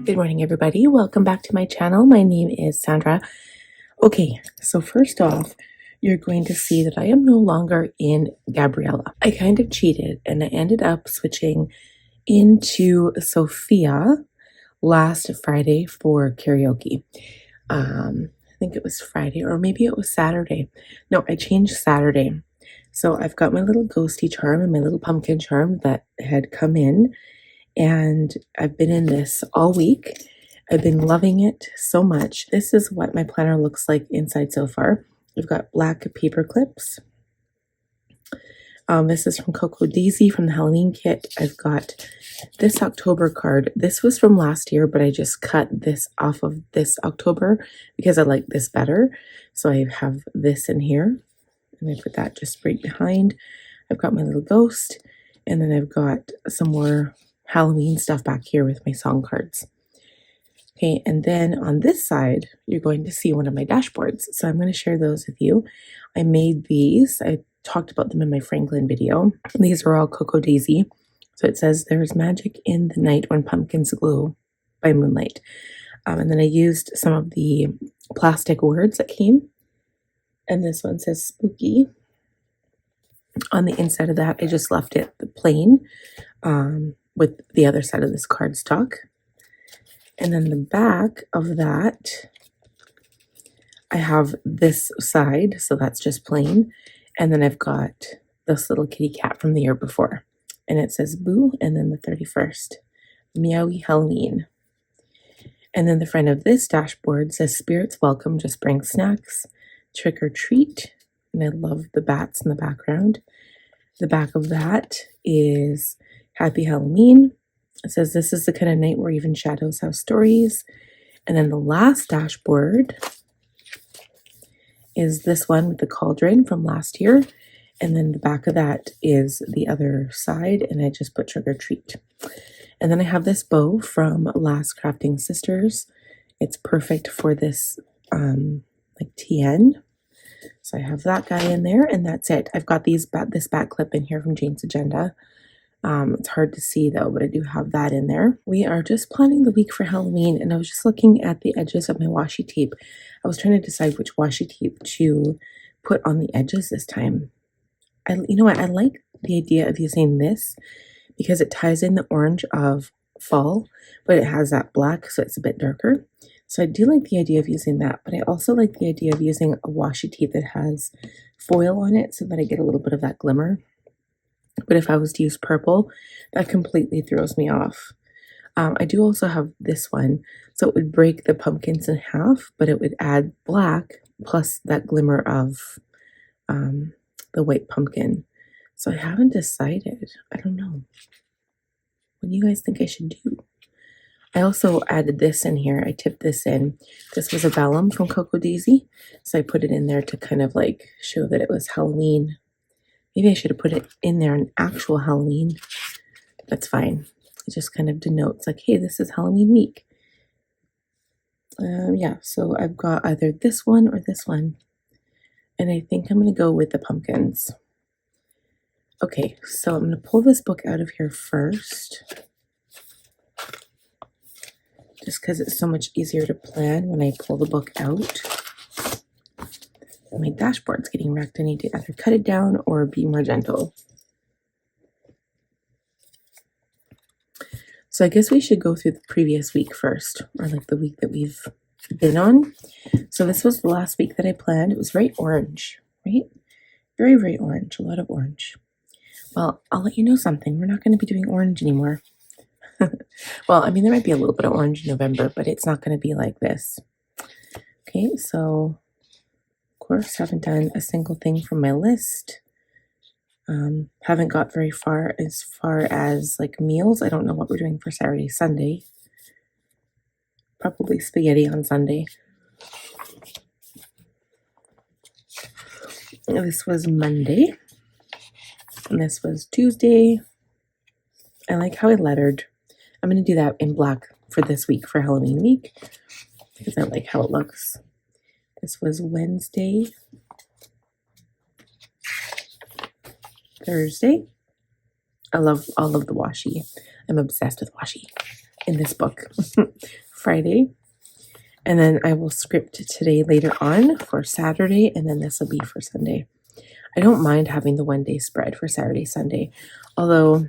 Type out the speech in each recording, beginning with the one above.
Good morning, everybody. Welcome back to my channel. My name is Sandra. Okay, so first off, you're going to see that I am no longer in Gabriella. I kind of cheated and I ended up switching into Sophia last Friday for karaoke. I think it was Friday or maybe it was Saturday. No, I changed Saturday. So I've got my little ghosty charm and my little pumpkin charm that had come in. And I've been in this all week. I've been loving it so much. This is what my planner looks like inside so far. I've got black paper clips. This is from Coco Daisy from the Halloween kit. I've got this October card. This was from last year, but I just cut this off of this October because I like this better. So I have this in here and I put that just right behind. I've got my little ghost and then I've got some more Halloween stuff back here with my song cards. Okay, and then on this side, you're going to see one of my dashboards. So I'm going to share those with you. I made these. I talked about them in my Franklin video. These are all Coco Daisy. So it says, "There's magic in the night when pumpkins glow" by moonlight. And then I used some of the plastic words that came. And this one says spooky. On the inside of that, I just left it plain. With the other side of this cardstock. And then the back of that, I have this side, so that's just plain. And then I've got this little kitty cat from the year before. And it says Boo, and then the 31st. Meowie Halloween. And then the front of this dashboard says Spirits Welcome, just bring snacks, trick or treat. And I love the bats in the background. The back of that is Happy Halloween. It says this is the kind of night where even shadows have stories. And then the last dashboard is this one with the cauldron from last year. And then the back of that is the other side. And I just put trick or treat. And then I have this bow from Last Crafting Sisters. It's perfect for this like TN. So I have that guy in there and that's it. I've got this back clip in here from Jane's Agenda. It's hard to see though, but I do have that in there. We are just planning the week for Halloween and I was just looking at the edges of my washi tape. I was trying to decide which washi tape to put on the edges this time. You know what? I like the idea of using this because it ties in the orange of fall, but it has that black, so it's a bit darker. So I do like the idea of using that, but I also like the idea of using a washi tape that has foil on it so that I get a little bit of that glimmer. But if I was to use purple, that completely throws me off. I do also have this one, so it would break the pumpkins in half, but it would add black plus that glimmer of the white pumpkin. So I haven't decided. I don't know. What do you guys think I should do? I also added this in here. I tipped this in. This was a vellum from Coco Daisy, so I put it in there to kind of like show that it was Halloween. Maybe I should have put it in there on actual Halloween. That's fine. It just kind of denotes like, hey, this is Halloween week. Yeah, so I've got either this one or this one. And I think I'm going to go with the pumpkins. Okay, so I'm going to pull this book out of here first. Just because it's so much easier to plan when I pull the book out. My dashboard's getting wrecked. I need to either cut it down or be more gentle. So I guess we should go through the previous week first, or like the week that we've been on. So this was the last week that I planned. It was very orange, right? Very, very orange. A lot of orange. Well, I'll let you know something. We're not going to be doing orange anymore. Well, I mean, there might be a little bit of orange in November, but it's not going to be like this. Okay, so course, haven't done a single thing from my list. Haven't got very far as like meals. I don't know what we're doing for Saturday, Sunday. Probably spaghetti on Sunday. This was Monday. And this was Tuesday. I like how I lettered. I'm going to do that in black for this week, for Halloween week, because I like how it looks. This was Wednesday, Thursday. I love all of the washi. I'm obsessed with washi. in this book Friday, and then I will script today later on for Saturday, and then this will be for Sunday. I don't mind having the 1 day spread for Saturday, Sunday, although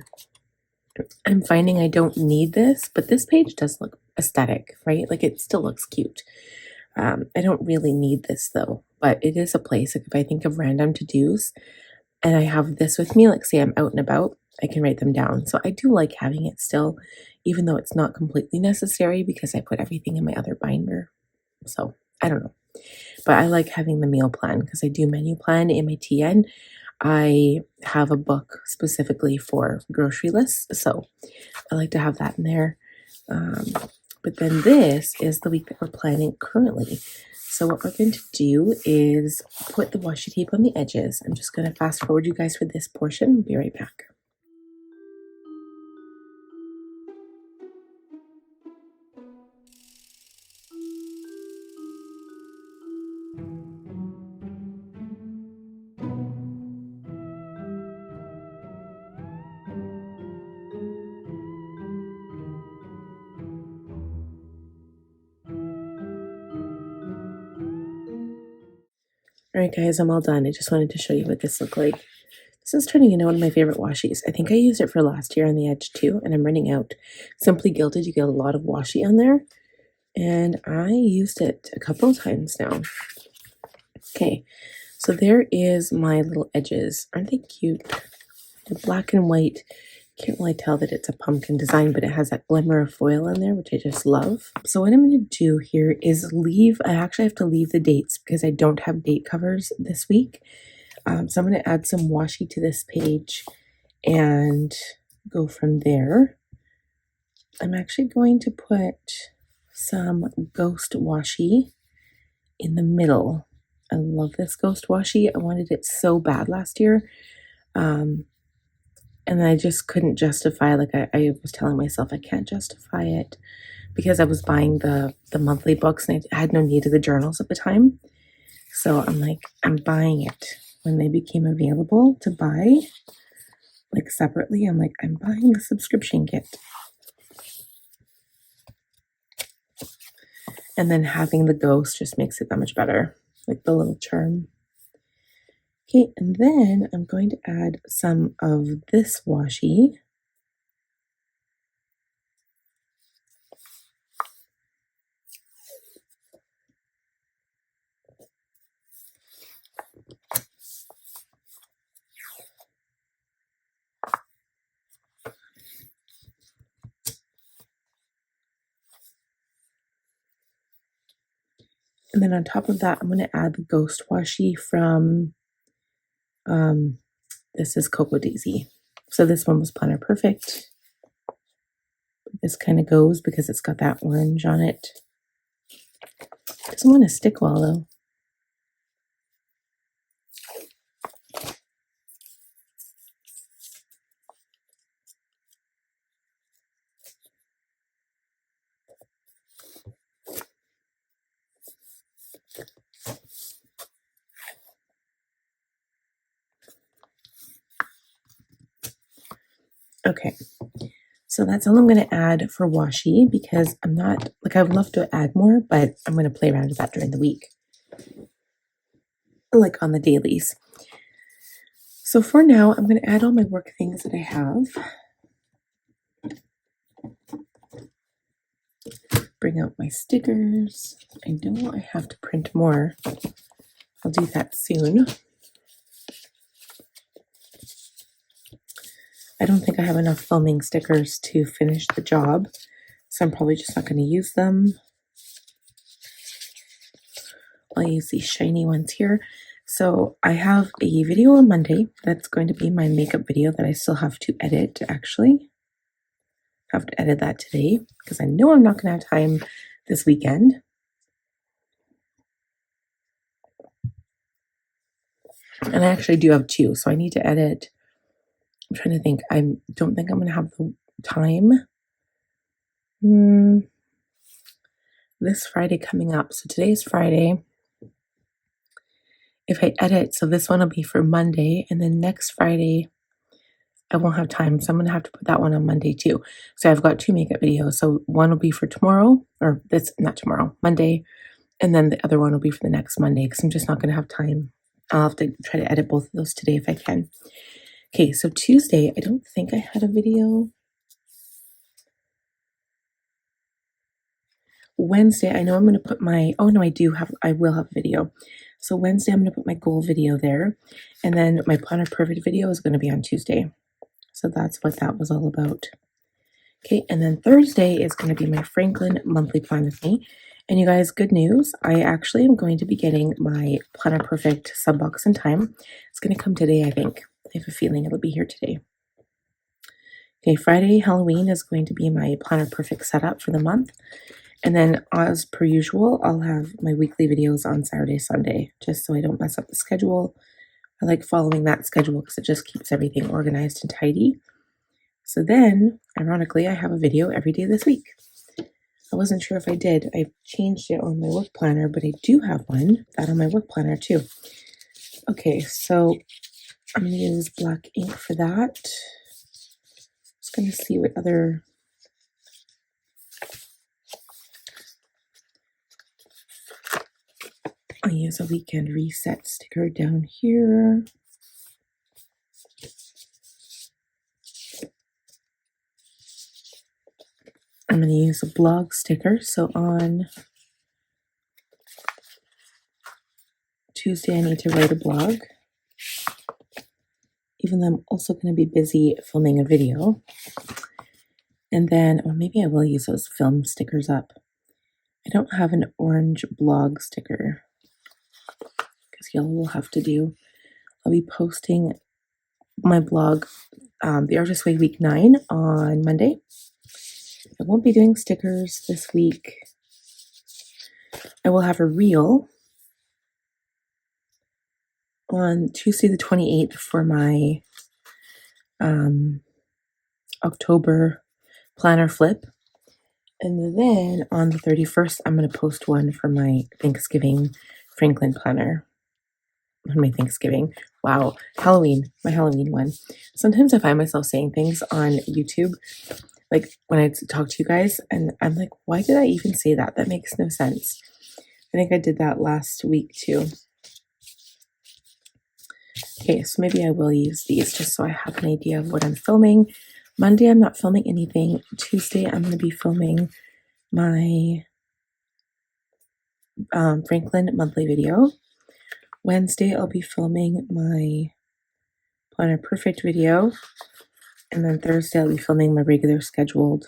I'm finding I don't need this, but this page does look aesthetic, right? Like it still looks cute. I don't really need this though, but it is a place. Like if I think of random to-dos and I have this with me, like say I'm out and about, I can write them down. So I do like having it still, even though it's not completely necessary because I put everything in my other binder. So I don't know, but I like having the meal plan because I do menu plan in my TN. I have a book specifically for grocery lists, so I like to have that in there. But then this is the week that we're planning currently. So what we're going to do is put the washi tape on the edges. I'm just going to fast forward you guys for this portion. We'll be right back. Alright guys, I'm all done. I just wanted to show you what this looked like. This is turning into one of my favorite washies. I think I used it for last year on the edge too, and I'm running out. Simply Gilded, you get a lot of washi on there, and I used it a couple of times now. Okay, so there is my little edges. Aren't they cute? They're black and white. Can't really tell that it's a pumpkin design, but it has that glimmer of foil in there, which I just love. So what I'm going to do here is I actually have to leave the dates because I don't have date covers this week. So I'm going to add some washi to this page and go from there. I'm actually going to put some ghost washi in the middle. I love this ghost washi. I wanted it so bad last year. And I just couldn't justify, like I was telling myself I can't justify it because I was buying the monthly books and I had no need of the journals at the time. So I'm like, I'm buying it. When they became available to buy, like separately, I'm like, I'm buying the subscription kit. And then having the ghost just makes it that much better, like the little charm. Okay, and then I'm going to add some of this washi. And then on top of that, I'm going to add the ghost washi from, this is Cocoa Daisy. So this one was Planner Perfect. This kind of goes because it's got that orange on it. Doesn't want to stick well though. Okay, so that's all I'm going to add for washi because I'm not, like I would love to add more, but I'm going to play around with that during the week. Like on the dailies. So for now, I'm going to add all my work things that I have. Bring out my stickers. I know I have to print more. I'll do that soon. I don't think I have enough foaming stickers to finish the job, so I'm probably just not going to use them. I'll use these shiny ones here. So I have a video on Monday that's going to be my makeup video that I still have to edit, actually. I have to edit that today because I know I'm not going to have time this weekend. And I actually do have two, so I need to edit. I'm trying to think. I don't think I'm going to have the time. This Friday coming up. So today's Friday. If I edit, so this one will be for Monday, and then next Friday, I won't have time. So I'm going to have to put that one on Monday too. So I've got 2 makeup videos. So one will be for tomorrow, or that's not tomorrow, Monday. And then the other one will be for the next Monday because I'm just not going to have time. I'll have to try to edit both of those today if I can. Okay, so Tuesday, I don't think I had a video. Wednesday, I know I'm going to put my, oh no, I will have a video. So Wednesday, I'm going to put my goal video there. And then my Planner Perfect video is going to be on Tuesday. So that's what that was all about. Okay, and then Thursday is going to be my Franklin monthly plan with me. And you guys, good news. I actually am going to be getting my Planner Perfect sub box in time. It's going to come today, I think. I have a feeling it'll be here today. Okay, Friday, Halloween is going to be my Planner Perfect setup for the month. And then as per usual, I'll have my weekly videos on Saturday, Sunday, just so I don't mess up the schedule. I like following that schedule because it just keeps everything organized and tidy. So then, ironically, I have a video every day this week. I wasn't sure if I did. I changed it on my work planner, but I do have that on my work planner too. Okay, so I'm going to use black ink for that. Just going to see what other... I'll use a weekend reset sticker down here. I'm going to use a blog sticker. So on Tuesday, I need to write a blog. Even though I'm also going to be busy filming a video. And then, or maybe I will use those film stickers up. I don't have an orange blog sticker because yellow will have to do. I'll be posting my blog, The Artist Way Week 9 on Monday. I won't be doing stickers this week. I will have a reel on Tuesday the 28th for my October planner flip. And then on the 31st, I'm going to post one for my Thanksgiving Franklin planner. My Thanksgiving. Wow. Halloween. My Halloween one. Sometimes I find myself saying things on YouTube, like when I talk to you guys, and I'm like, why did I even say that? That makes no sense. I think I did that last week too. Okay, so maybe I will use these just so I have an idea of what I'm filming. Monday, I'm not filming anything. Tuesday, I'm going to be filming my Franklin monthly video. Wednesday, I'll be filming my Planner Perfect video. And then Thursday, I'll be filming my regular scheduled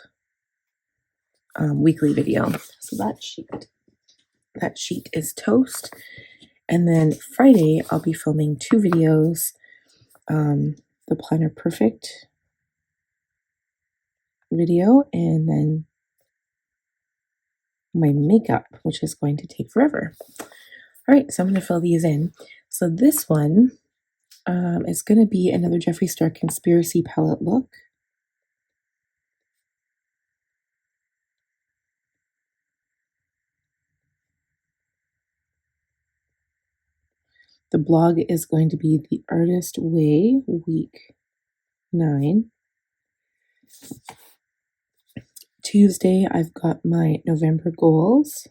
weekly video. So that sheet is toast. And then Friday, I'll be filming 2 videos. The Planner Perfect video, and then my makeup, which is going to take forever. All right, so I'm going to fill these in. So this one is going to be another Jeffree Star Conspiracy palette look. The blog is going to be The Artist Way Week 9. Tuesday, I've got my November goals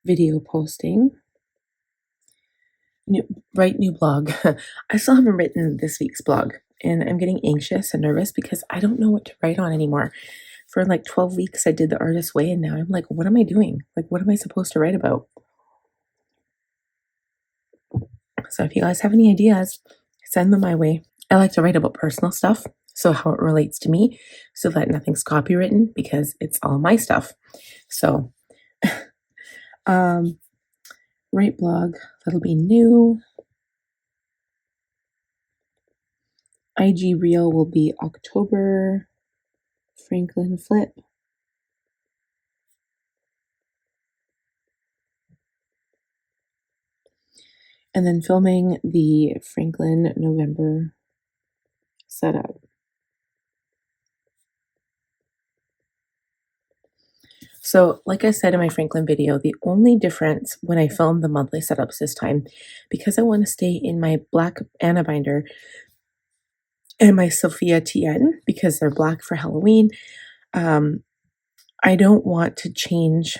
video posting. New blog. I still haven't written this week's blog, and I'm getting anxious and nervous because I don't know what to write on anymore. For like 12 weeks, I did The Artist Way, and now I'm like, what am I doing? Like, what am I supposed to write about? So if you guys have any ideas, send them my way. I like to write about personal stuff, so how it relates to me, so that nothing's copywritten because it's all my stuff. So, write blog, that'll be new. IG Reel will be October Franklin Flip. And then filming the Franklin November setup. So like I said in my Franklin video, the only difference when I filmed the monthly setups this time, because I want to stay in my black Anna binder, and my Sophia TN because they're black for Halloween. I don't want to change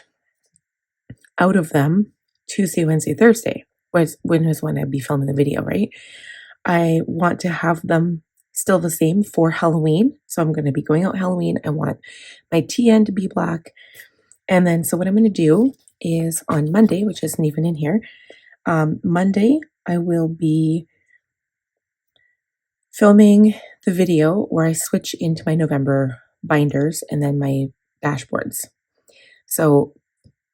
out of them Tuesday, Wednesday, Thursday, when I'd be filming the video, right? I want to have them still the same for Halloween. So I'm going to be going out Halloween. I want my TN to be black. And then, so what I'm going to do is on Monday, which isn't even in here, Monday, I will be filming the video where I switch into my November binders and then my dashboards. So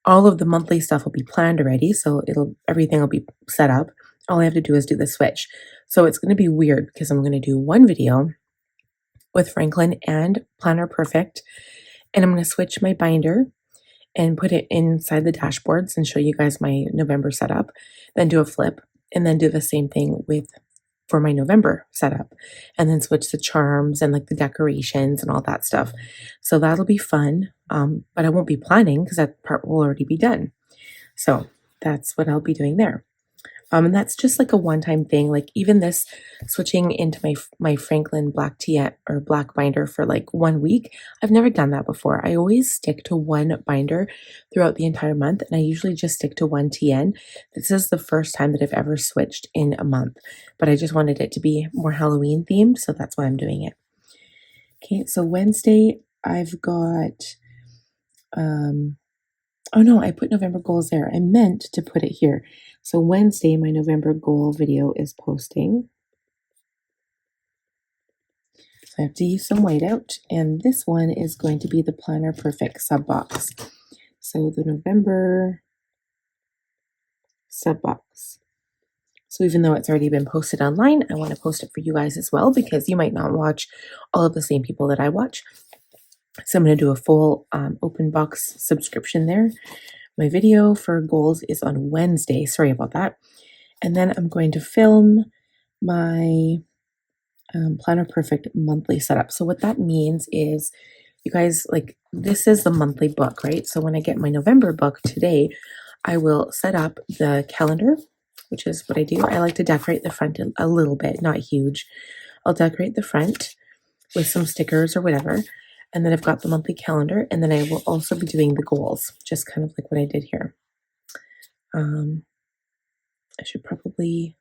all of the monthly stuff will be planned already. So everything will be set up. All I have to do is do the switch. So it's going to be weird because I'm going to do one video with Franklin and Planner Perfect, and I'm going to switch my binder and put it inside the dashboards and show you guys my November setup, then do a flip, and then do the same thing for my November setup, and then switch the charms and like the decorations and all that stuff. So that'll be fun. But I won't be planning because that part will already be done. So that's what I'll be doing there. And that's just like a one-time thing. Like even this switching into my Franklin black tea or black binder for like 1 week. I've never done that before. I always stick to one binder throughout the entire month, and I usually just stick to one TN. This is the first time that I've ever switched in a month, but I just wanted it to be more Halloween themed, so that's why I'm doing it. Okay, so Wednesday I've got oh no, I put November goals there. I meant to put it here. So Wednesday, my November goal video is posting. So I have to use some whiteout, and this one is going to be the Planner Perfect sub box. So the November sub box. So even though it's already been posted online, I want to post it for you guys as well because you might not watch all of the same people that I watch. So I'm going to do a full open box subscription there. My video for goals is on Wednesday. Sorry about that. And then I'm going to film my Planner Perfect monthly setup. So what that means is, you guys, like, this is the monthly book, right? So when I get my November book today, I will set up the calendar, which is what I do. I like to decorate the front a little bit, not huge. I'll decorate the front with some stickers or whatever. And then I've got the monthly calendar, and then I will also be doing the goals, just kind of like what I did here. I should probably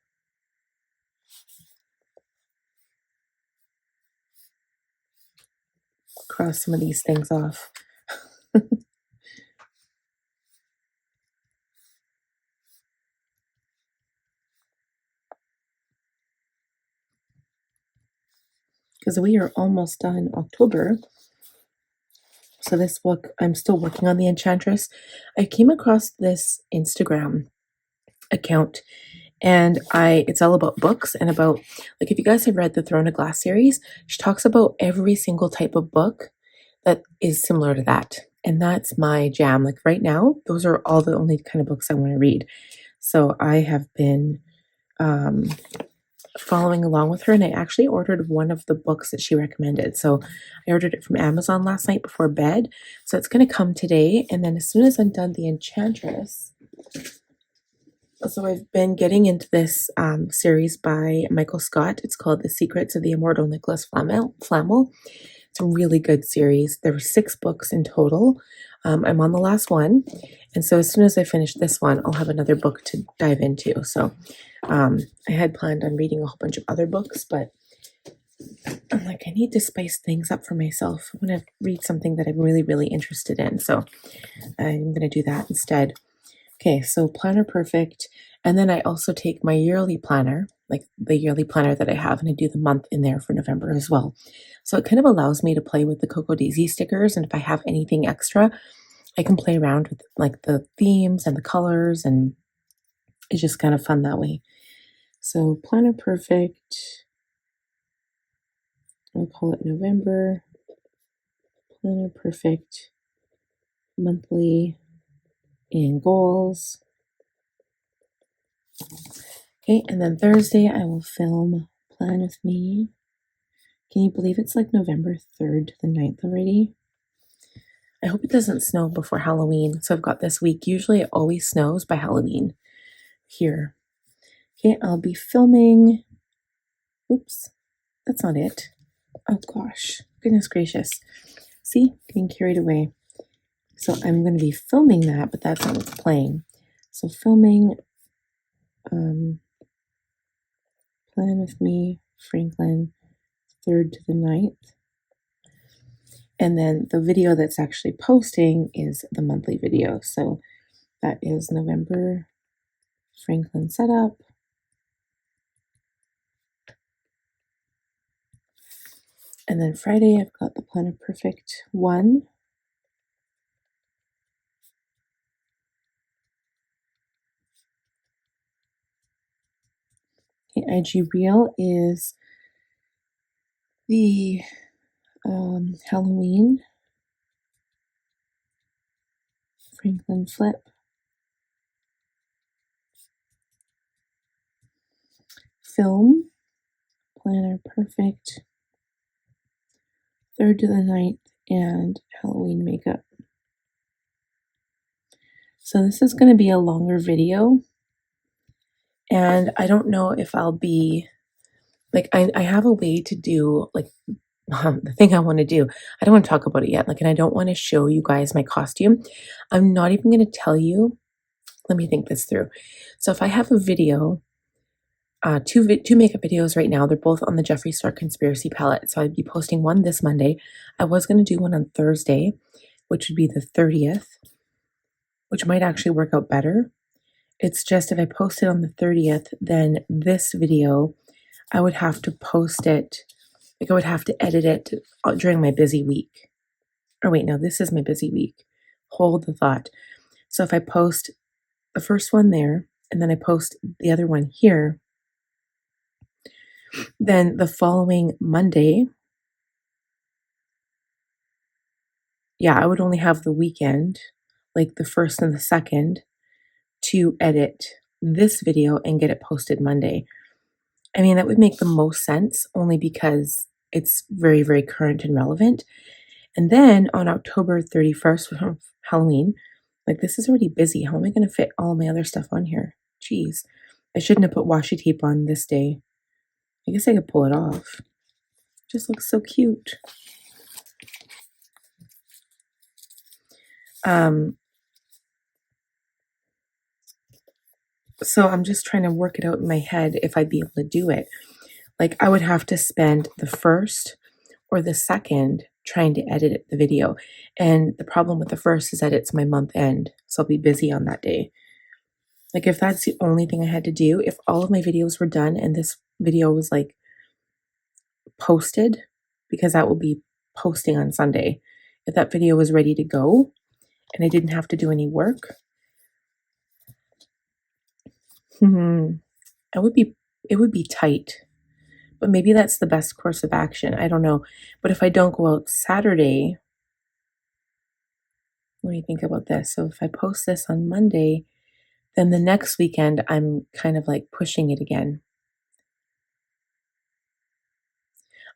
cross some of these things off. Because we are almost done October. So this book, I'm still working on the Enchantress. I came across this Instagram account, and it's all about books and about, like, if you guys have read the Throne of Glass series, she talks about every single type of book that is similar to that. And that's my jam. Like right now, those are all the only kind of books I want to read. So I have been following along with her, and I actually ordered one of the books that she recommended. So I ordered it from Amazon last night before bed. So it's going to come today, and then as soon as I'm done the Enchantress. So I've been getting into this series by Michael Scott. It's called The Secrets of the Immortal Nicholas Flamel. It's a really good series. There were 6 books in total. I'm on the last one. And so as soon as I finish this one, I'll have another book to dive into. So I had planned on reading a whole bunch of other books, but I'm like, I need to spice things up for myself. I want to read something that I'm really, really interested in. So I'm going to do that instead. Okay, so Planner Perfect. And then I also take my yearly planner, like the yearly planner that I have, and I do the month in there for November as well. So it kind of allows me to play with the Cocoa Daisy stickers. And if I have anything extra, I can play around with like the themes and the colors, and it's just kind of fun that way. So Planner Perfect, I'll call it November. Planner Perfect monthly and goals. Okay, and then Thursday I will film Plan With Me. Can you believe it's like November 3rd to the 9th already? I hope it doesn't snow before Halloween. So I've got this week. Usually it always snows by Halloween here. Okay, I'll be filming. Oops. that's not it. Oh gosh, goodness gracious. See, getting carried away. So I'm going to be filming that, but that's not what's playing. So filming, plan with me, Franklin, 3rd to the 9th. And then the video that's actually posting is the monthly video. So that is November, Franklin setup. And then Friday, I've got the Planet Perfect 1. The IG Reel is the Halloween Franklin Flip. Film, Planner Perfect, 3rd to the 9th, and Halloween makeup. So this is going to be a longer video, and I don't know if I'll be, like, I have a way to do, like, the thing I want to do. I don't want to talk about it yet, like, and I don't want to show you guys my costume. I'm not even going to tell you. Let me think this through. So if I have a video, two makeup videos right now, they're both on the Jeffree Star Conspiracy palette. So I'd be posting one this Monday. I was going to do one on Thursday, which would be the 30th, which might actually work out better. It's just if I post it on the 30th, then this video, I would have to post it, like I would have to edit it during my busy week. Or wait, no, this is my busy week. Hold the thought. So if I post the first one there, and then I post the other one here, then the following Monday, yeah, I would only have the weekend, like the 1st and the 2nd, to edit this video and get it posted Monday. I mean, that would make the most sense only because it's very, very current and relevant. And then on October 31st, Halloween, like this is already busy. How am I going to fit all my other stuff on here? Jeez, I shouldn't have put washi tape on this day. I guess I could pull it off. Just looks so cute. So I'm just trying to work it out in my head if I'd be able to do it. Like I would have to spend the 1st or the 2nd trying to edit the video. And the problem with the 1st is that it's my month end. So I'll be busy on that day. Like if that's the only thing I had to do, if all of my videos were done and this video was like posted, because that will be posting on Sunday, if that video was ready to go and I didn't have to do any work, it would be tight. But maybe that's the best course of action. I don't know. But if I don't go out Saturday, what do you think about this? So if I post this on Monday, then the next weekend I'm kind of like pushing it again.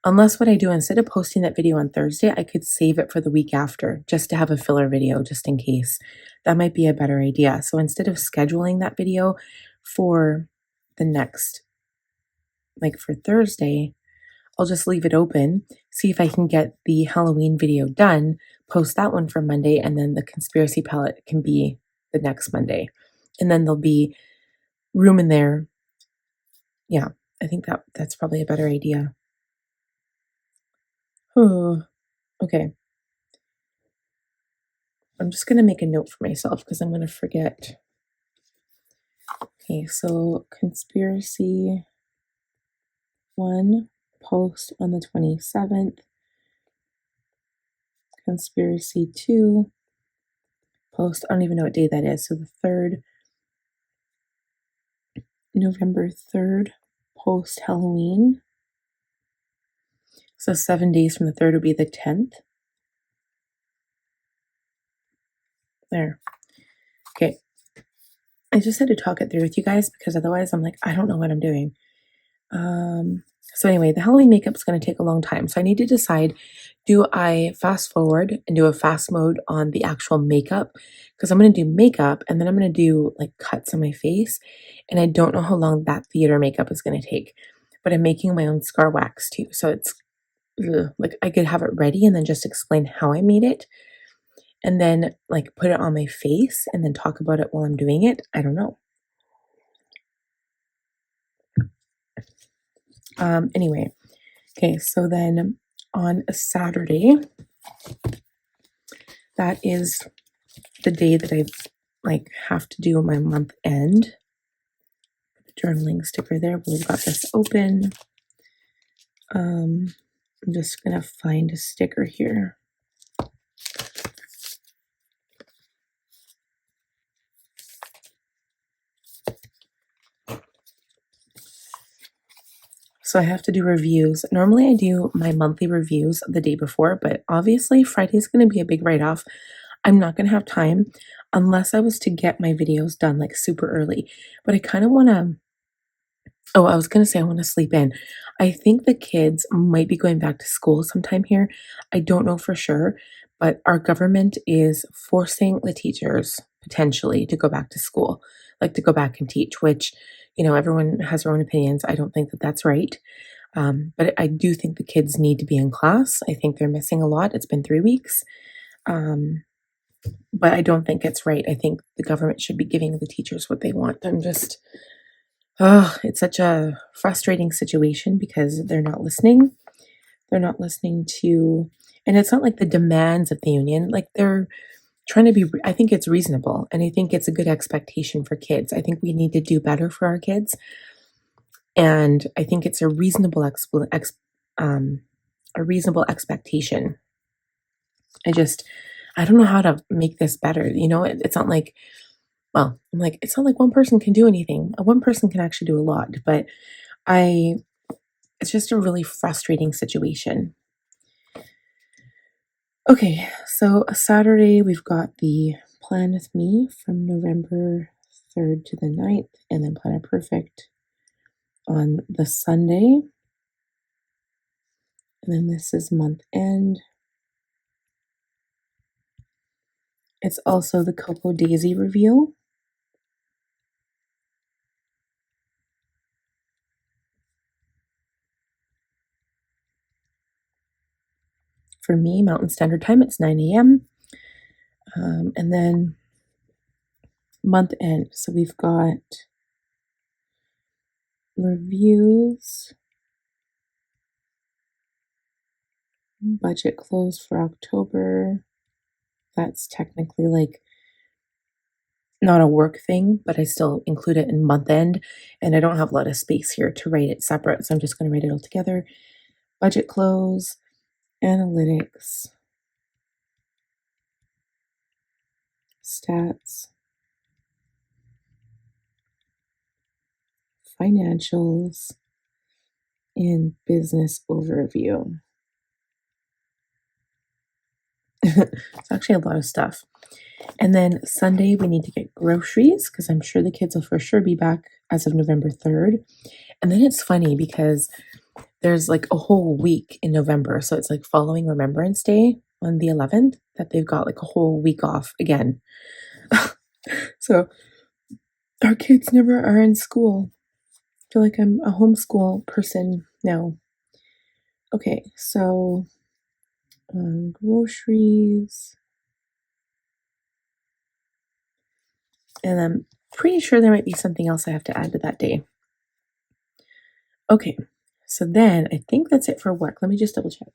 Unless what I do, instead of posting that video on Thursday, I could save it for the week after just to have a filler video just in case. That might be a better idea. So instead of scheduling that video for the next, like for Thursday, I'll just leave it open, see if I can get the Halloween video done, post that one for Monday, and then the conspiracy palette can be the next Monday. And then there'll be room in there. Yeah, I think that's probably a better idea. Oh, okay. I'm just going to make a note for myself because I'm going to forget. Okay, so conspiracy 1, post on the 27th. Conspiracy 2, post, I don't even know what day that is. So the 3rd, November 3rd, post Halloween. So 7 days from the 3rd would be the 10th. There. Okay. I just had to talk it through with you guys because otherwise I'm like, I don't know what I'm doing. So anyway, the Halloween makeup is going to take a long time. So I need to decide, do I fast forward and do a fast mode on the actual makeup? Because I'm going to do makeup and then I'm going to do like cuts on my face. And I don't know how long that theater makeup is going to take. but I'm making my own scar wax too. So it's like I could have it ready and then just explain how I made it and then like put it on my face and then talk about it while I'm doing it. I don't know. Anyway, okay, so then on a Saturday, that is the day that I like have to do my month end journaling sticker there. We've got this open. I'm just gonna find a sticker here. So I have to do reviews. Normally I do my monthly reviews the day before, but obviously Friday's going to be a big write-off. I'm not going to have time unless I was to get my videos done like super early. But I kind of want to, oh, I was going to say I want to sleep in. I think the kids might be going back to school sometime here. I don't know for sure, but our government is forcing the teachers potentially to go back to school, like to go back and teach, which, you know, everyone has their own opinions. I don't think that that's right. But I do think the kids need to be in class. I think they're missing a lot. It's been 3 weeks. But I don't think it's right. I think the government should be giving the teachers what they want. I'm just, oh, it's such a frustrating situation because they're not listening. They're not listening to, and it's not like the demands of the union, like they're trying to be, I think it's reasonable. And I think it's a good expectation for kids. I think we need to do better for our kids. And I think it's a reasonable a reasonable expectation. I don't know how to make this better. You know, it's not like, well, I'm like, it's not like one person can do anything. One person can actually do a lot, but it's just a really frustrating situation. Okay, so Saturday we've got the Plan With Me from November 3rd to the 9th, and then Planner Perfect on the Sunday. And then this is month end. It's also the Cocoa Daisy reveal. For me, Mountain Standard Time, it's 9 a.m. And then month end. So we've got reviews, budget close for October. That's technically like not a work thing, but I still include it in month end. And I don't have a lot of space here to write it separate. So I'm just going to write it all together. Budget close, analytics, stats, financials, and business overview. It's actually a lot of stuff. And then Sunday, we need to get groceries because I'm sure the kids will for sure be back as of November 3rd. And then it's funny because there's like a whole week in November. So it's like following Remembrance Day on the 11th that they've got like a whole week off again. So our kids never are in school. I feel like I'm a homeschool person now. Okay, so groceries. And I'm pretty sure there might be something else I have to add to that day. Okay, so then I think that's it for work. Let me just double check.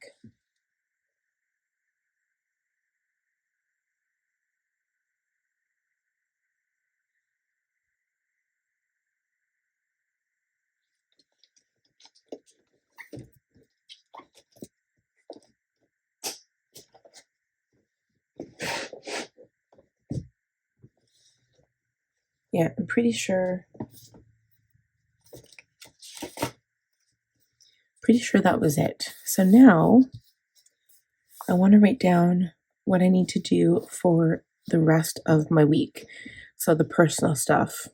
Yeah, I'm pretty sure that was it. So now I want to write down what I need to do for the rest of my week. So the personal stuff.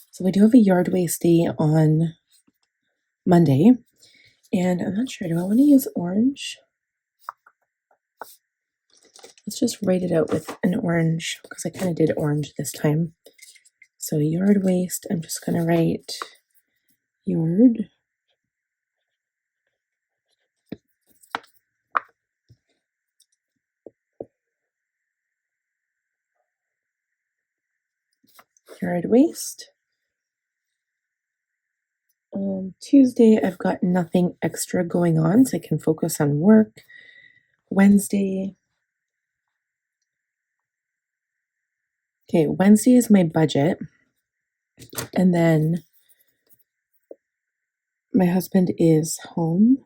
So we do have a yard waste day on Monday. And I'm not sure, do I want to use orange? Let's just write it out with an orange because I kind of did orange this time. So yard waste, I'm just going to write yard yard waste. Tuesday, I've got nothing extra going on, so I can focus on work. Wednesday, okay, Wednesday is my budget, and then my husband is home.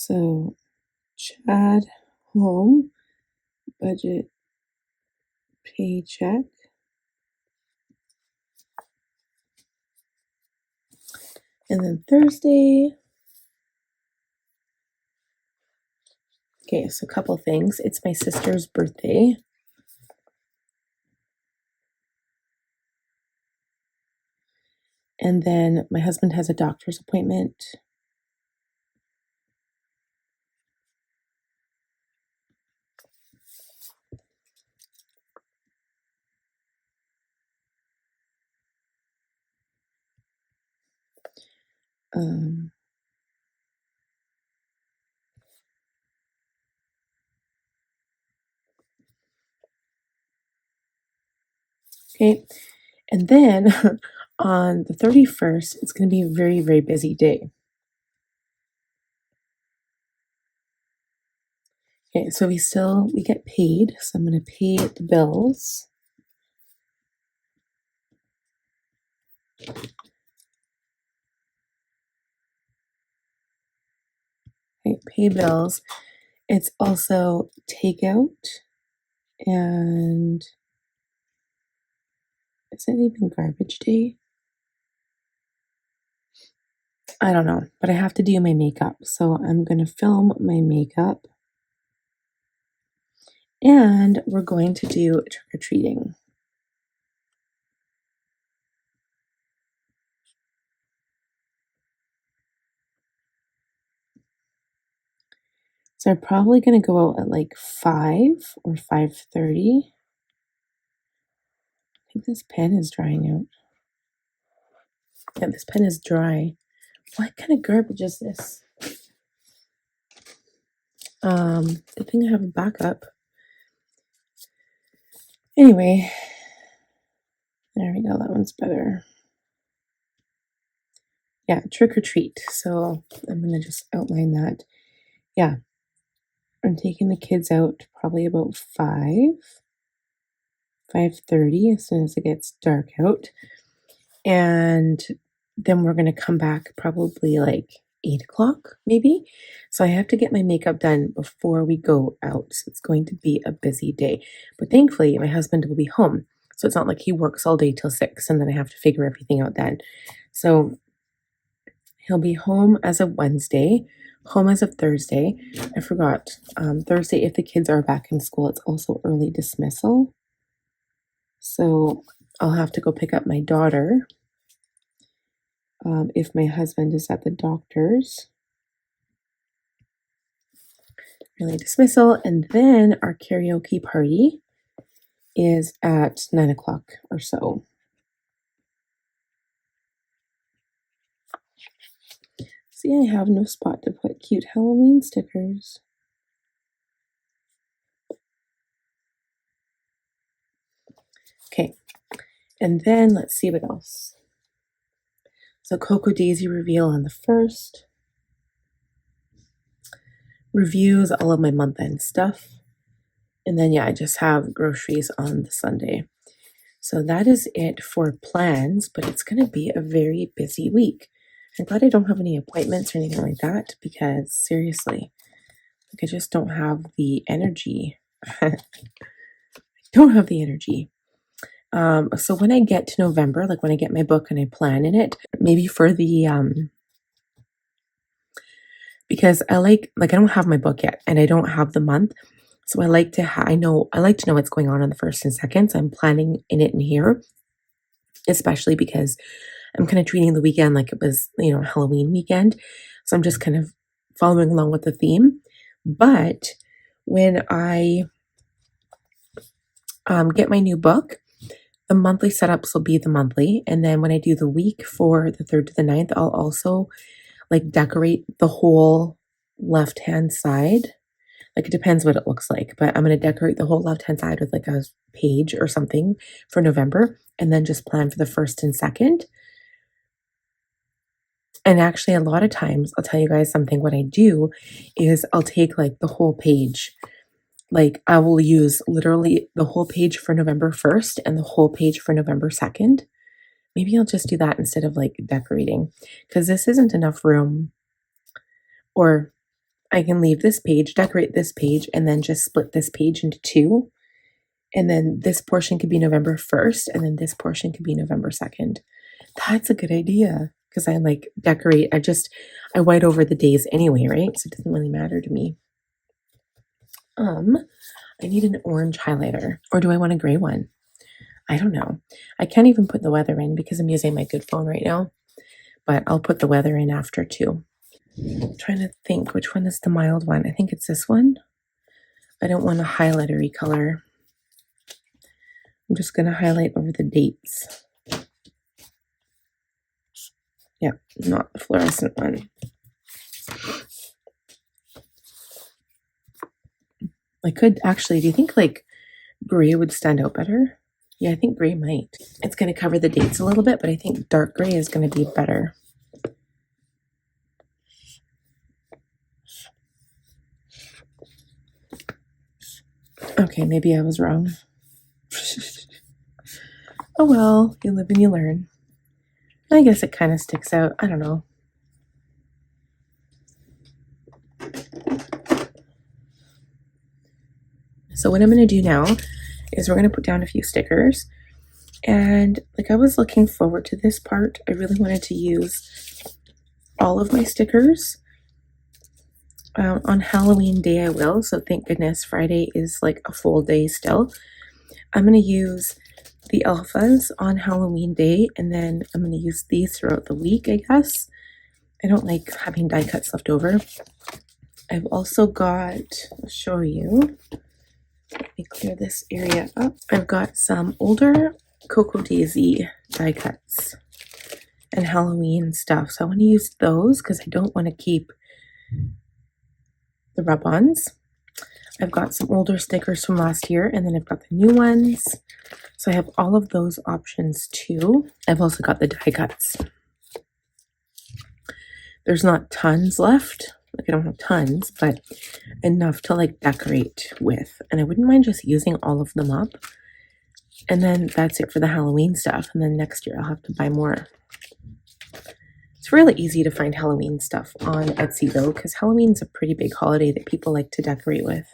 So, Chad home, budget, paycheck. And then Thursday, okay, so a couple things. It's my sister's birthday. And then my husband has a doctor's appointment. Um, okay, and then on the 31st, it's going to be a very, very busy day. Okay, so we get paid, so I'm going to pay the bills. Okay, pay bills. It's also takeout, and is it even garbage day? I don't know, but I have to do my makeup, so I'm going to film my makeup, and we're going to do trick-or-treating. So I'm probably going to go out at like 5 or 5:30. I think this pen is drying out. Yeah, this pen is dry. What kind of garbage is this? Good thing I have a backup. Anyway, there we go. That one's better. Yeah, trick or treat. So I'm going to just outline that. Yeah, I'm taking the kids out probably about 5:30 as soon as it gets dark out. And then we're going to come back probably like 8 o'clock, maybe. So I have to get my makeup done before we go out. So it's going to be a busy day. But thankfully, my husband will be home. So it's not like he works all day till 6 and then I have to figure everything out then. So he'll be home as of Wednesday, home as of Thursday. I forgot. Thursday, if the kids are back in school, it's also early dismissal. So I'll have to go pick up my daughter if my husband is at the doctor's. Early dismissal. And then our karaoke party is at 9 o'clock or so. See, I have no spot to put cute Halloween stickers. Okay, and then let's see what else. So Cocoa Daisy reveal on the 1st. Reviews all of my month-end stuff. And then, yeah, I just have groceries on the Sunday. So that is it for plans, but it's going to be a very busy week. I'm glad I don't have any appointments or anything like that because seriously, like I just don't have the energy. I don't have the energy. So when I get to November, like when I get my book and I plan in it, maybe for the because I like I don't have my book yet and I don't have the month. So I like to I like to know what's going on the 1st and 2nd. So I'm planning in it in here, especially because I'm kind of treating the weekend like it was, Halloween weekend. So I'm just kind of following along with the theme. But when I get my new book, the monthly setups will be the monthly. And then when I do the week for the 3rd to the 9th, I'll also like decorate the whole left hand side. Like it depends what it looks like, but I'm going to decorate the whole left hand side with like a page or something for November and then just plan for the 1st and 2nd. And actually, a lot of times, I'll tell you guys something. What I do is I'll take like the whole page. Like I will use literally the whole page for November 1st and the whole page for November 2nd. Maybe I'll just do that instead of like decorating because this isn't enough room. Or I can leave this page, decorate this page, and then just split this page into two. And then this portion could be November 1st, and then this portion could be November 2nd. That's a good idea because I like decorate. I white over the days anyway, right? So it doesn't really matter to me. I need an orange highlighter, or do I want a gray one? I don't know. I can't even put the weather in because I'm using my good phone right now, but I'll put the weather in after too. I'm trying to think which one is the mild one. I think it's this one. I don't want a highlightery color. I'm just going to highlight over the dates. Yeah, not the fluorescent one. I could actually, do you think like gray would stand out better? Yeah, I think gray might. It's going to cover the dates a little bit, but I think dark gray is going to be better. Okay, maybe I was wrong. Oh well, you live and you learn. I guess it kind of sticks out. I don't know. So what I'm going to do now is we're going to put down a few stickers. And like I was looking forward to this part. I really wanted to use all of my stickers. On Halloween day I will, so thank goodness Friday is like a full day still. I'm going to use the alphas on Halloween day, and then I'm going to use these throughout the week, I guess. I don't like having die cuts left over. I've also got, I'll show you, let me clear this area up. I've got some older Cocoa Daisy die cuts and Halloween stuff. So I want to use those because I don't want to keep the rub-ons. I've got some older stickers from last year, and then I've got the new ones. So I have all of those options too. I've also got the die cuts. There's not tons left. Like I don't have tons, but enough to like decorate with. And I wouldn't mind just using all of them up. And then that's it for the Halloween stuff. And then next year I'll have to buy more. It's really easy to find Halloween stuff on Etsy though, because Halloween's a pretty big holiday that people like to decorate with.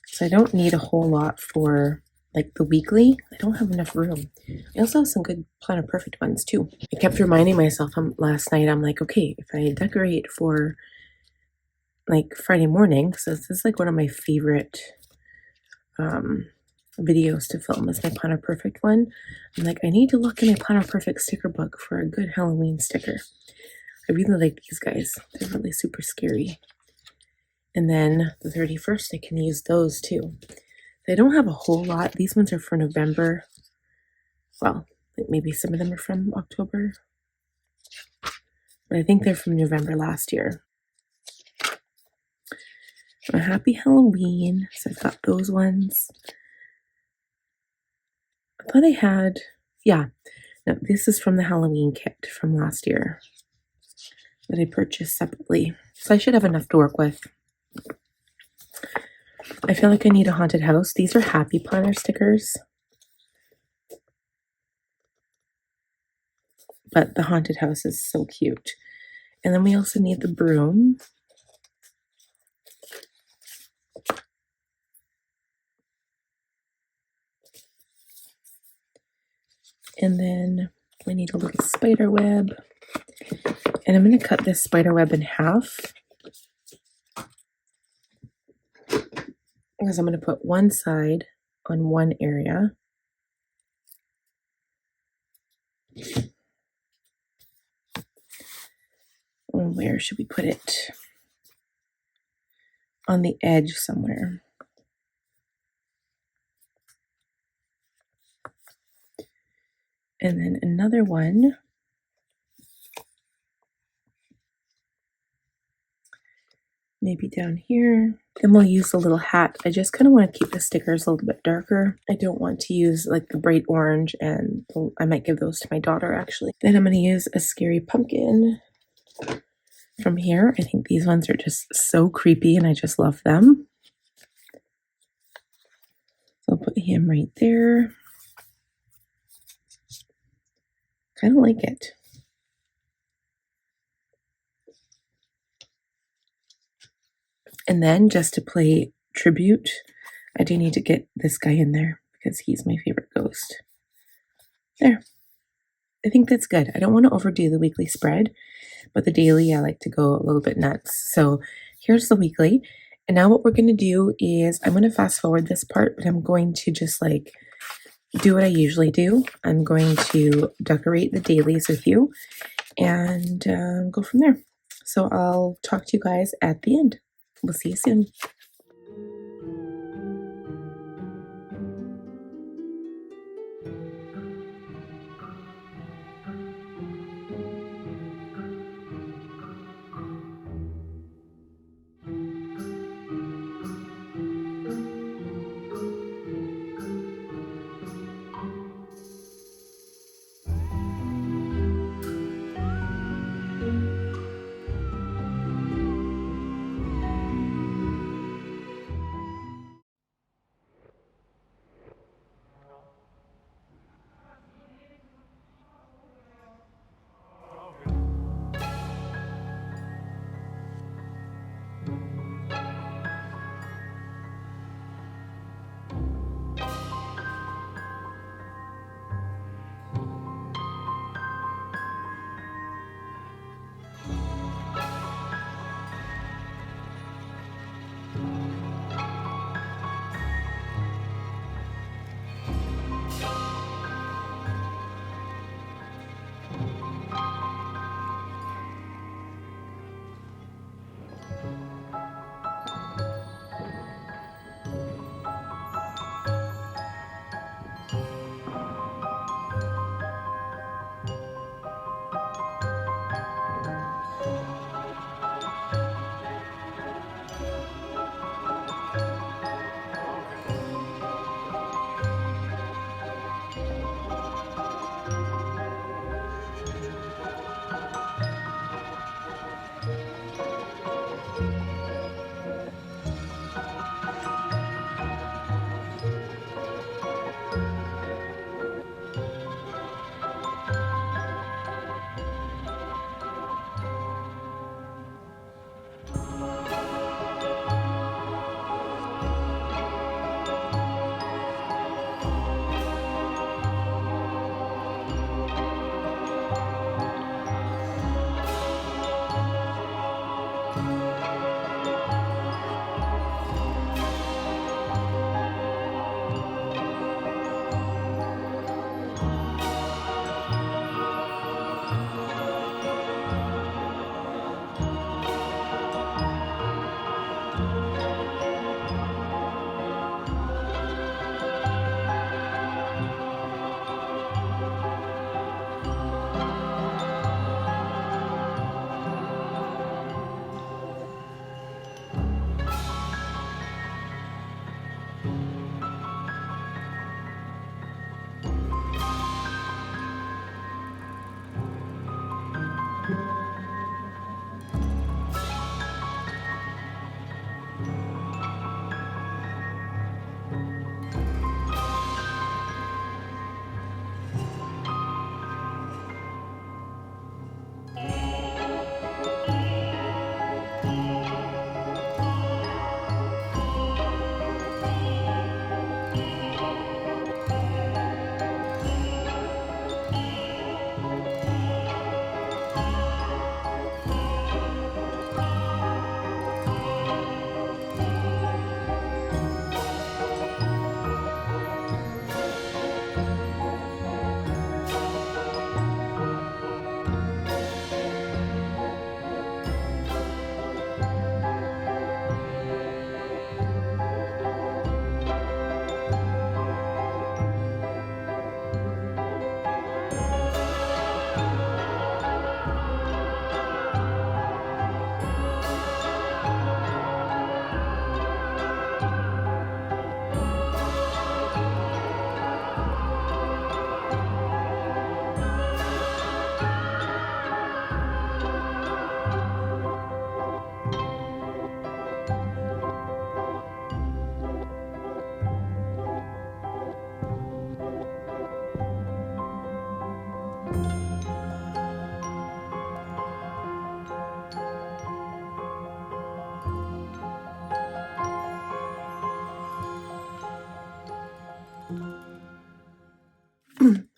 So I don't need a whole lot for like the weekly. I don't have enough room. I also have some good Planner Perfect ones too. I kept reminding myself last night, I'm like, okay, if I decorate for like Friday morning, so this is like one of my favorite videos to film is my Planner Perfect one. I'm like, I need to look in my Planner Perfect sticker book for a good Halloween sticker. I really like these guys. They're really super scary. And then the 31st, I can use those too. They don't have a whole lot. These ones are for November. Well, maybe some of them are from October. But I think they're from November last year. A happy Halloween. So I've got those ones. I thought I had, yeah. No, this is from the Halloween kit from last year that I purchased separately. So I should have enough to work with. I feel like I need a haunted house. These are happy planner stickers. But the haunted house is so cute. And then we also need the broom. And then we need a little spider web. And I'm going to cut this spider web in half. Because I'm going to put one side on one area. Where should we put it? On the edge somewhere. And then another one. Maybe down here. Then we'll use a little hat. I just kind of want to keep the stickers a little bit darker. I don't want to use like the bright orange, and I might give those to my daughter actually. Then I'm going to use a scary pumpkin from here. I think these ones are just so creepy and I just love them. So I'll put him right there. Kind of like it. And then just to play tribute, I do need to get this guy in there because he's my favorite ghost. There. I think that's good. I don't want to overdo the weekly spread, but the daily I like to go a little bit nuts. So here's the weekly. And now what we're going to do is I'm going to fast forward this part, but I'm going to just like do what I usually do. I'm going to decorate the dailies with you and go from there. So I'll talk to you guys at the end. We'll see you soon.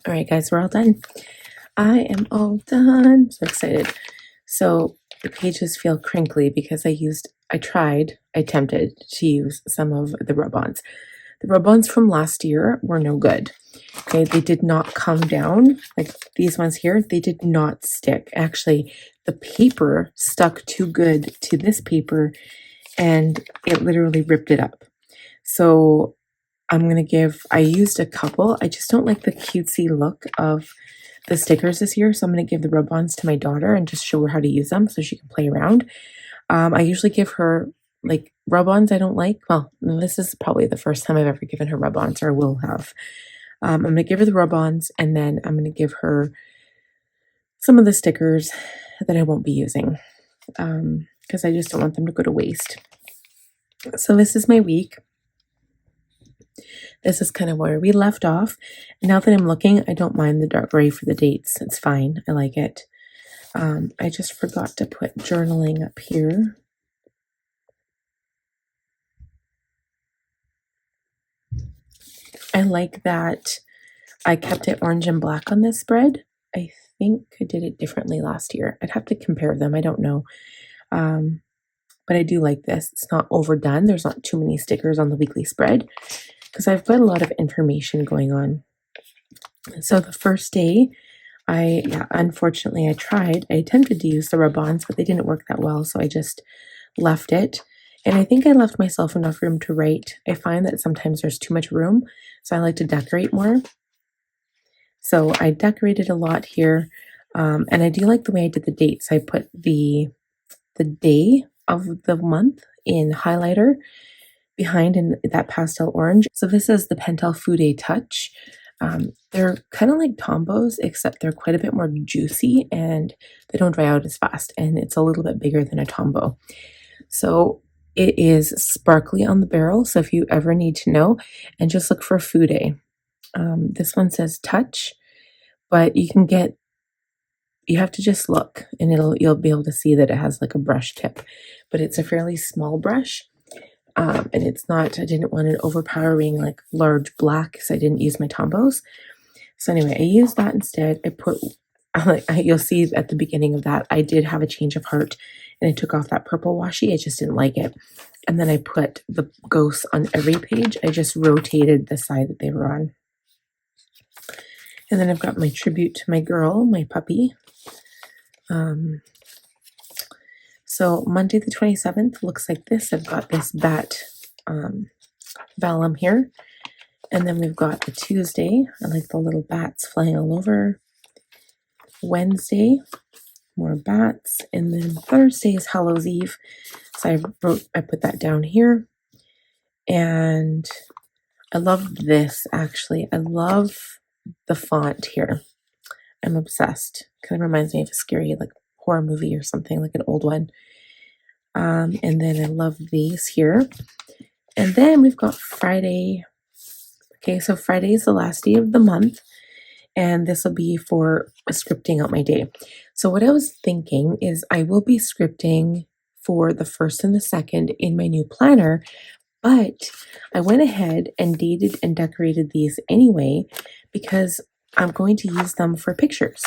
All right, guys, we're all done. I am all done. I'm so excited. So the pages feel crinkly because I attempted to use some of the rub-ons. The rub-ons from last year were no good. Okay, they did not come down like these ones here. They did not stick. Actually, the paper stuck too good to this paper and it literally ripped it up. So I used a couple. I just don't like the cutesy look of the stickers this year. So I'm going to give the rub-ons to my daughter and just show her how to use them so she can play around. I usually give her like rub-ons I don't like. Well, this is probably the first time I've ever given her rub-ons, or will have. I'm going to give her the rub-ons, and then I'm going to give her some of the stickers that I won't be using because I just don't want them to go to waste. So this is my week. This is kind of where we left off. Now that I'm looking, I don't mind the dark gray for the dates. It's fine. I like it. I just forgot to put journaling up here. I like that I kept it orange and black on this spread. I think I did it differently last year. I'd have to compare them. I don't know. But I do like this. It's not overdone. There's not too many stickers on the weekly spread because I've got a lot of information going on. So the first day, unfortunately, I attempted to use the rub-ons, but they didn't work that well, so I just left it. And I think I left myself enough room to write. I find that sometimes there's too much room, so I like to decorate more. So I decorated a lot here, and I do like the way I did the dates. I put the day of the month in highlighter behind in that pastel orange. So this is the Pentel Fude Touch. They're kind of like Tombows, except they're quite a bit more juicy and they don't dry out as fast, and it's a little bit bigger than a Tombow. So it is sparkly on the barrel, so if you ever need to know, and just look for Fude. This one says Touch, but you have to just look and you'll be able to see that it has like a brush tip, but it's a fairly small brush. And I didn't want an overpowering like large black because I didn't use my Tombows. So anyway, I used that instead. You'll see at the beginning of that, I did have a change of heart and I took off that purple washi. I just didn't like it. And then I put the ghosts on every page. I just rotated the side that they were on. And then I've got my tribute to my girl, my puppy. So Monday the 27th looks like this. I've got this bat vellum here. And then we've got the Tuesday. I like the little bats flying all over. Wednesday, more bats. And then Thursday is Hallows Eve. So I put that down here. And I love this actually. I love the font here. I'm obsessed. Kind of reminds me of a scary like horror movie or something, like an old one. And then I love these here. And then we've got Friday. Okay, so Friday is the last day of the month, and this will be for scripting out my day. So what I was thinking is I will be scripting for the 1st and the 2nd in my new planner, but I went ahead and dated and decorated these anyway because I'm going to use them for pictures.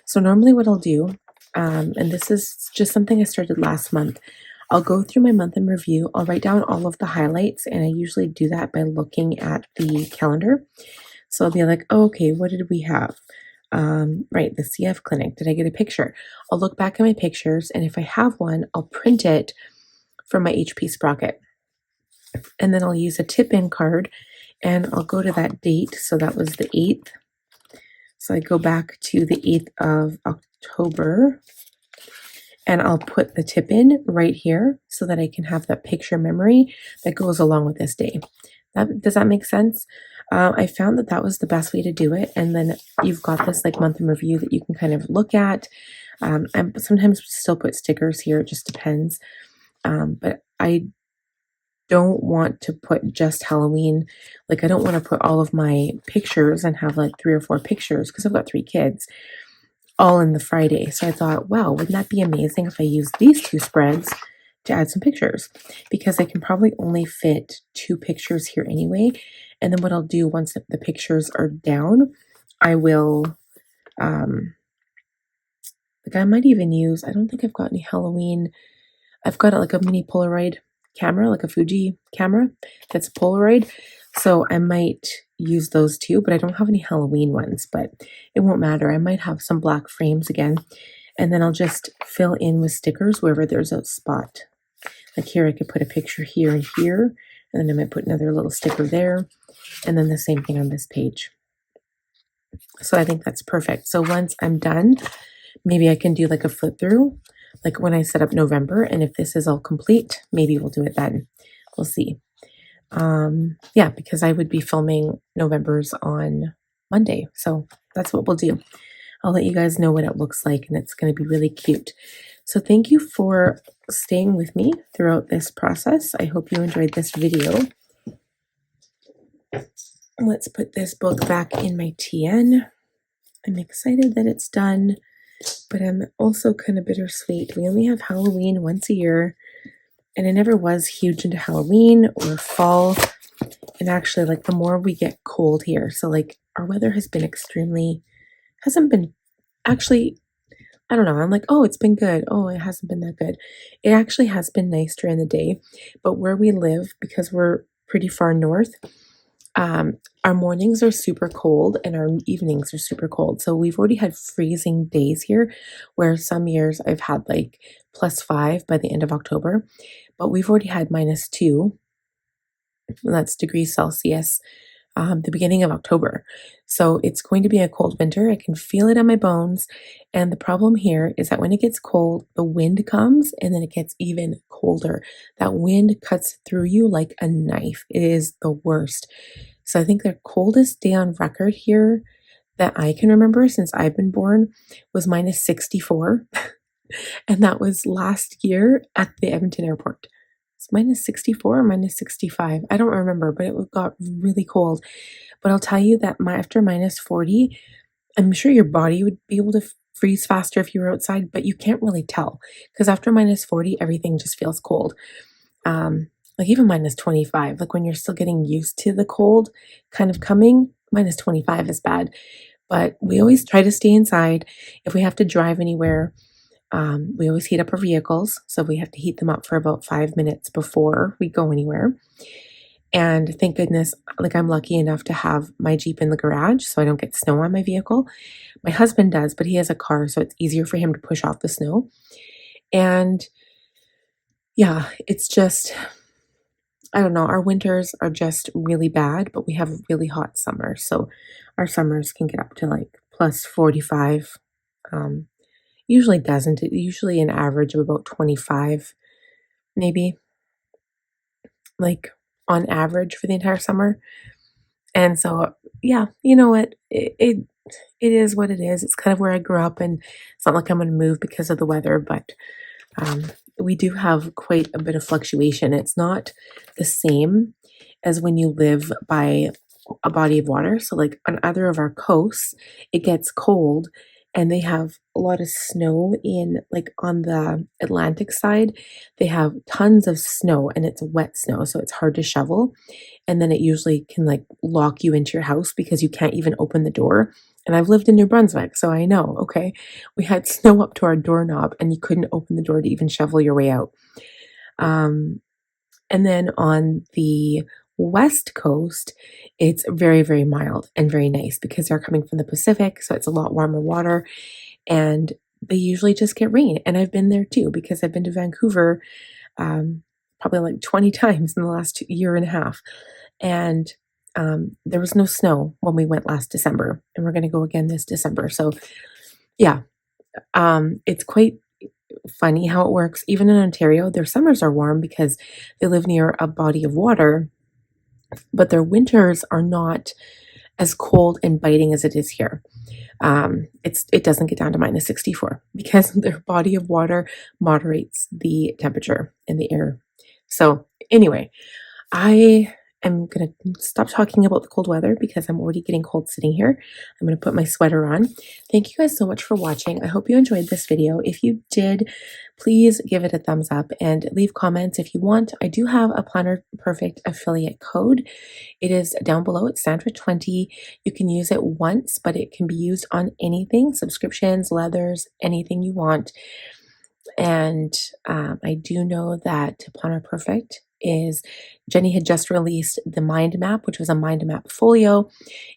So normally what I'll do, and this is just something I started last month, I'll go through my month in review. I'll write down all of the highlights, and I usually do that by looking at the calendar. So I'll be like, oh, okay, what did we have? Right, the CF clinic. Did I get a picture? I'll look back at my pictures, and if I have one, I'll print it from my HP Sprocket. And then I'll use a tip-in card, and I'll go to that date. So that was the 8th. So I go back to the 8th of October. And I'll put the tip in right here so that I can have that picture memory that goes along with this day. Does that make sense? I found that was the best way to do it. And then you've got this like month in review that you can kind of look at. I sometimes still put stickers here. It just depends. But I don't want to put just Halloween. Like I don't want to put all of my pictures and have like 3 or 4 pictures because I've got 3 kids. All in the Friday. So I thought, wow, wouldn't that be amazing if I used these 2 spreads to add some pictures? Because I can probably only fit 2 pictures here anyway. And then what I'll do once the pictures are down, I will, like I might even use, I don't think I've got any Halloween. I've got like a mini Polaroid camera, like a Fuji camera that's Polaroid. So I might use those too, but I don't have any Halloween ones, but it won't matter. I might have some black frames again. And then I'll just fill in with stickers wherever there's a spot. Like here, I could put a picture here and here, and then I might put another little sticker there, and then the same thing on this page. So I think that's perfect. So once I'm done, maybe I can do like a flip through, like when I set up November, and if this is all complete, maybe we'll do it then. We'll see. Yeah, because I would be filming November's on Monday. So that's what we'll do. I'll let you guys know what it looks like, and it's going to be really cute. So thank you for staying with me throughout this process. I hope you enjoyed this video. Let's put this book back in my TN. I'm excited that it's done, but I'm also kind of bittersweet. We only have Halloween once a year, and I never was huge into Halloween or fall. And actually, like the more we get cold here, so like our weather has been hasn't been, actually, I don't know. I'm like, oh, it's been good. Oh, it hasn't been that good. It actually has been nice during the day, but where we live, because we're pretty far north, our mornings are super cold and our evenings are super cold. So we've already had freezing days here, where some years I've had like +5 by the end of October, but we've already had -2, and that's degrees Celsius, the beginning of October. So it's going to be a cold winter. I can feel it on my bones. And the problem here is that when it gets cold, the wind comes and then it gets even colder. That wind cuts through you like a knife. It is the worst. So I think the coldest day on record here that I can remember since I've been born was -64. And that was last year at the Edmonton airport. It's -64 or -65. I don't remember, but it got really cold. But I'll tell you that after -40, I'm sure your body would be able to freeze faster if you were outside, but you can't really tell because after -40, everything just feels cold. Like even -25, like when you're still getting used to the cold kind of coming, -25 is bad. But we always try to stay inside. If we have to drive anywhere, we always heat up our vehicles. So we have to heat them up for about 5 minutes before we go anywhere. And thank goodness, like I'm lucky enough to have my Jeep in the garage so I don't get snow on my vehicle. My husband does, but he has a car, so it's easier for him to push off the snow. And yeah, it's just, I don't know, our winters are just really bad, but we have really hot summers. So our summers can get up to like +45. Usually doesn't. It usually an average of about 25, maybe, like on average for the entire summer. And so, yeah, you know what? It is what it is. It's kind of where I grew up, and it's not like I'm going to move because of the weather, but um, we do have quite a bit of fluctuation. It's not the same as when you live by a body of water. So, like on either of our coasts, it gets cold and they have a lot of snow in, like on the Atlantic side, they have tons of snow and it's wet snow. So, it's hard to shovel. And then it usually can like lock you into your house because you can't even open the door. And I've lived in New Brunswick, so I know, okay? We had snow up to our doorknob and you couldn't open the door to even shovel your way out. And then on the West Coast, it's very, very mild and very nice because they're coming from the Pacific, so it's a lot warmer water. And they usually just get rain. And I've been there too because I've been to Vancouver probably like 20 times in the last year and a half. And there was no snow when we went last December, and we're going to go again this December. So, yeah, it's quite funny how it works. Even in Ontario, their summers are warm because they live near a body of water, but their winters are not as cold and biting as it is here. It doesn't get down to -64 because their body of water moderates the temperature in the air. So anyway, I I'm going to stop talking about the cold weather because I'm already getting cold sitting here. I'm going to put my sweater on. Thank you guys so much for watching. I hope you enjoyed this video. If you did, please give it a thumbs up and leave comments if you want. I do have a Planner Perfect affiliate code. It is down below. It's Sandra20. You can use it once, but it can be used on anything, subscriptions, leathers, anything you want. And I do know that Planner Perfect is, Jenny had just released the mind map, which was a mind map folio.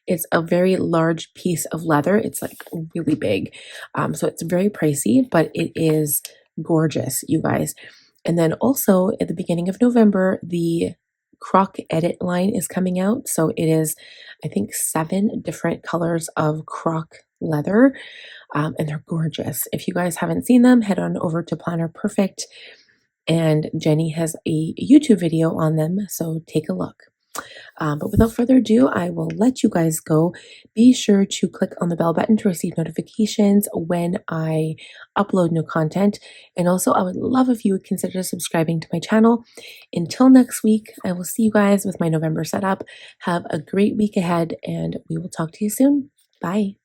It's a very large piece of leather. It's like really big. So it's very pricey, but it is gorgeous, you guys. And then also at the beginning of November, the Croc Edit line is coming out. So it is, I think, 7 different colors of croc leather. And they're gorgeous. If you guys haven't seen them, head on over to Planner Perfect, and Jenny has a YouTube video on them, so take a look. But without further ado, I will let you guys go. Be sure to click on the bell button to receive notifications when I upload new content. And also, I would love if you would consider subscribing to my channel. Until next week, I will see you guys with my November setup. Have a great week ahead, and we will talk to you soon. Bye.